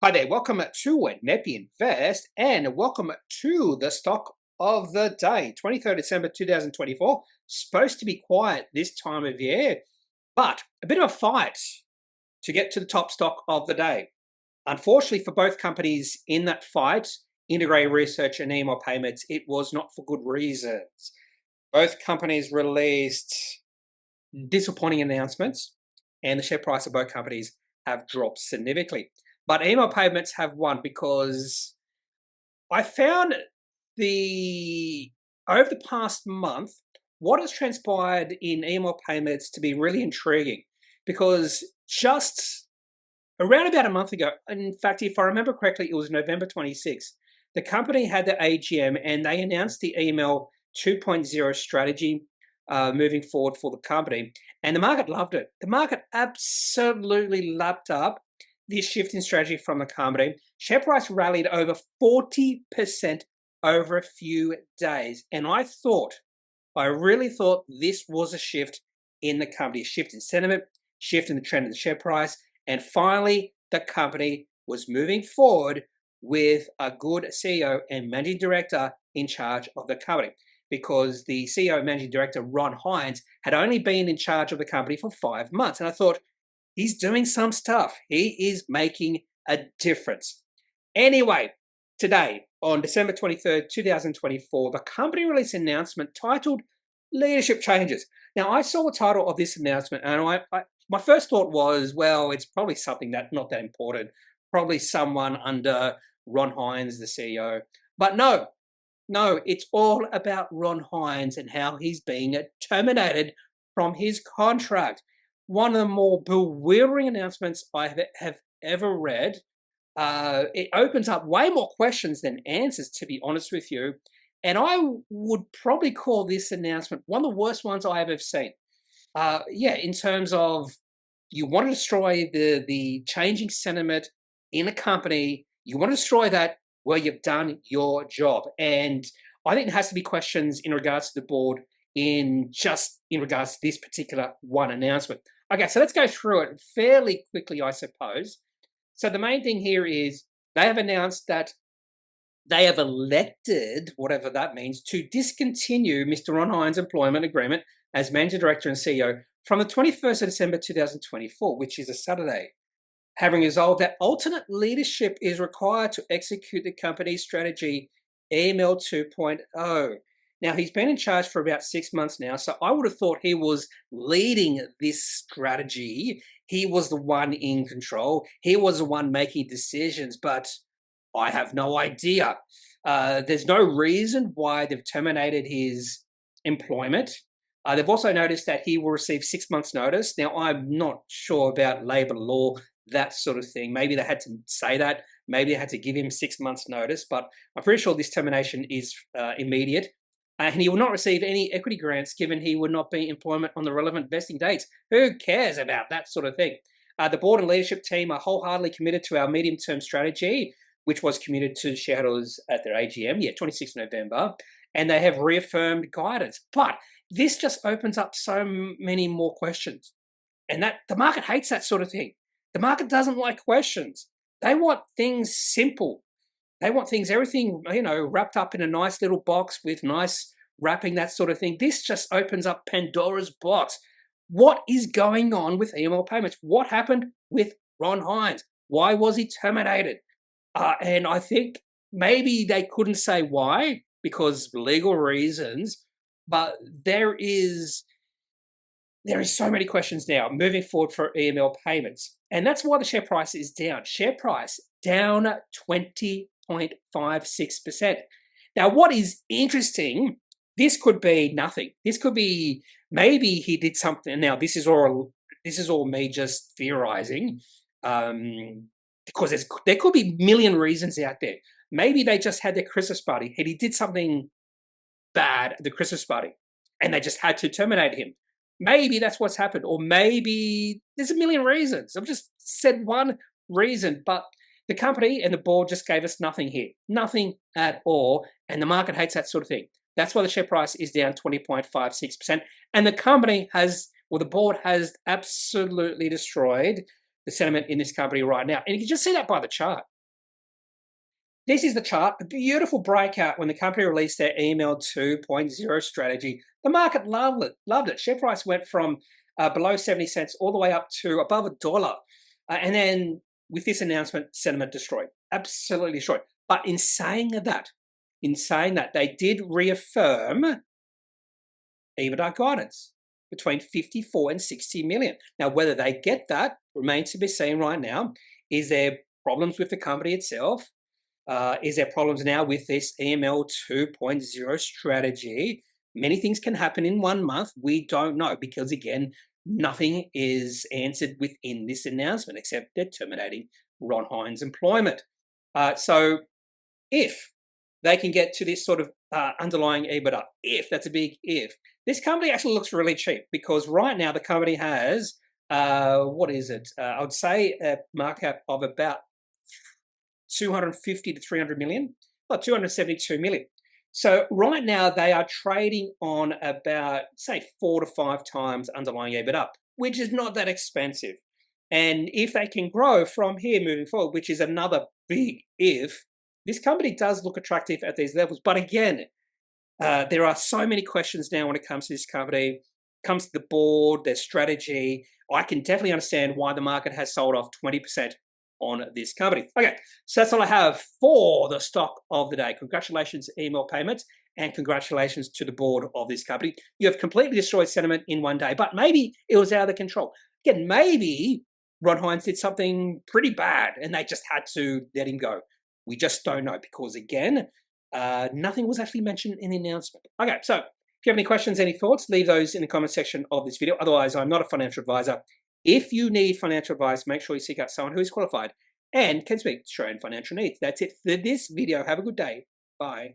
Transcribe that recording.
Hi there, welcome to Kneppy Invest and welcome to the stock of the day, 23rd December 2024. Supposed to be quiet this time of year, but a bit of a fight to get to the top stock of the day. Unfortunately for both companies in that fight, Integrated Research and EML Payments, it was not for good reasons. Both companies released disappointing announcements and the share price of both companies have dropped significantly. But EML Payments have won because I found over the past month, what has transpired in EML Payments to be really intriguing. Because just around about a month ago, in fact, if I remember correctly, it was November 26th, the company had the AGM and they announced the EML 2.0 strategy moving forward for the company. And the market loved it. The market absolutely lapped up this shift in strategy from the company. Share price rallied over 40% over a few days. And I really thought this was a shift in the company, a shift in sentiment, shift in the trend of the share price. And finally, the company was moving forward with a good CEO and managing director in charge of the company, because the CEO and managing director, Ron Hines, had only been in charge of the company for 5 months. And I thought, he's doing some stuff. He is making a difference. Anyway, today, on December 23rd, 2024, the company released an announcement titled Leadership Changes. Now, I saw the title of this announcement and my first thought was, well, it's probably something that's not that important. Probably someone under Ron Hines, the CEO. But no, it's all about Ron Hines and how he's being terminated from his contract. One of the more bewildering announcements I have ever read. It opens up way more questions than answers, to be honest with you. And I would probably call this announcement one of the worst ones I have ever seen. In terms of, you want to destroy the changing sentiment in a company. You want to destroy that where you've done your job. And I think there has to be questions in regards to the board in regards to this particular one announcement. Okay, so let's go through it fairly quickly, I suppose. So the main thing here is they have announced that they have elected, whatever that means, to discontinue Mr. Ron Hines' employment agreement as Managing Director and CEO from the 21st of December 2024, which is a Saturday, having resolved that alternate leadership is required to execute the company's strategy EML 2.0. Now, he's been in charge for about 6 months now, so I would have thought he was leading this strategy. He was the one in control. He was the one making decisions, but I have no idea. There's no reason why they've terminated his employment. They've also noticed that he will receive 6 months' notice. Now, I'm not sure about labor law, that sort of thing. Maybe they had to say that. Maybe they had to give him 6 months' notice, but I'm pretty sure this termination is immediate. And he will not receive any equity grants given he would not be in employment on the relevant vesting dates. Who cares about that sort of thing? The board and leadership team are wholeheartedly committed to our medium-term strategy, which was communicated to shareholders at their AGM, 26th November, and they have reaffirmed guidance. But this just opens up so many more questions. And that the market hates that sort of thing. The market doesn't like questions. They want things simple. They want everything, wrapped up in a nice little box with nice wrapping, that sort of thing. This just opens up Pandora's box. What is going on with EML Payments? What happened with Ron Hines? Why was he terminated? And I think maybe they couldn't say why because legal reasons, but there is so many questions now moving forward for EML Payments. And that's why the share price is down. Share price down 20.56%. Now, what is interesting, this could be nothing. This could be maybe he did something. Now, this is all me just theorizing, because there could be a million reasons out there. Maybe they just had their Christmas party and he did something bad at the Christmas party and they just had to terminate him. Maybe that's what's happened. Or maybe there's a million reasons. I've just said one reason, but the company and the board just gave us nothing here. Nothing at all. And the market hates that sort of thing. That's why the share price is down 20.56%. And the the board has absolutely destroyed the sentiment in this company right now. And you can just see that by the chart. This is the chart, a beautiful breakout when the company released their EML 2.0 strategy. The market loved it. Share price went from below 70 cents all the way up to above $1. And then with this announcement, sentiment destroyed, absolutely destroyed. But in saying that, they did reaffirm EBITDA guidance between 54 and 60 million. Now, whether they get that remains to be seen right now. Is there problems with the company itself? Is there problems now with this EML 2.0 strategy? Many things can happen in 1 month. We don't know because, again, nothing is answered within this announcement except they're terminating Ron Hines' employment. So if they can get to this sort of underlying EBITDA, if that's a big if, this company actually looks really cheap because right now the company has, what is it? I would say a market cap of about 250 to 300 million, well, 272 million. So right now they are trading on about, say, 4 to 5 times underlying EBITDA, which is not that expensive. And if they can grow from here moving forward, which is another big if, this company does look attractive at these levels. But again, there are so many questions now when it comes to this company, comes to the board, their strategy. I can definitely understand why the market has sold off 20% on this company. Okay, so that's all I have for the stock of the day. Congratulations, EML Payments, and congratulations to the board of this company. You have completely destroyed sentiment in 1 day, but maybe it was out of their control. Again, maybe Ron Hines did something pretty bad and they just had to let him go. We just don't know because, again, nothing was actually mentioned in the announcement. Okay, so if you have any questions, any thoughts, leave those in the comment section of this video. Otherwise, I'm not a financial advisor. If you need financial advice, make sure you seek out someone who is qualified and can speak to your own financial needs. That's it for this video. Have a good day. Bye.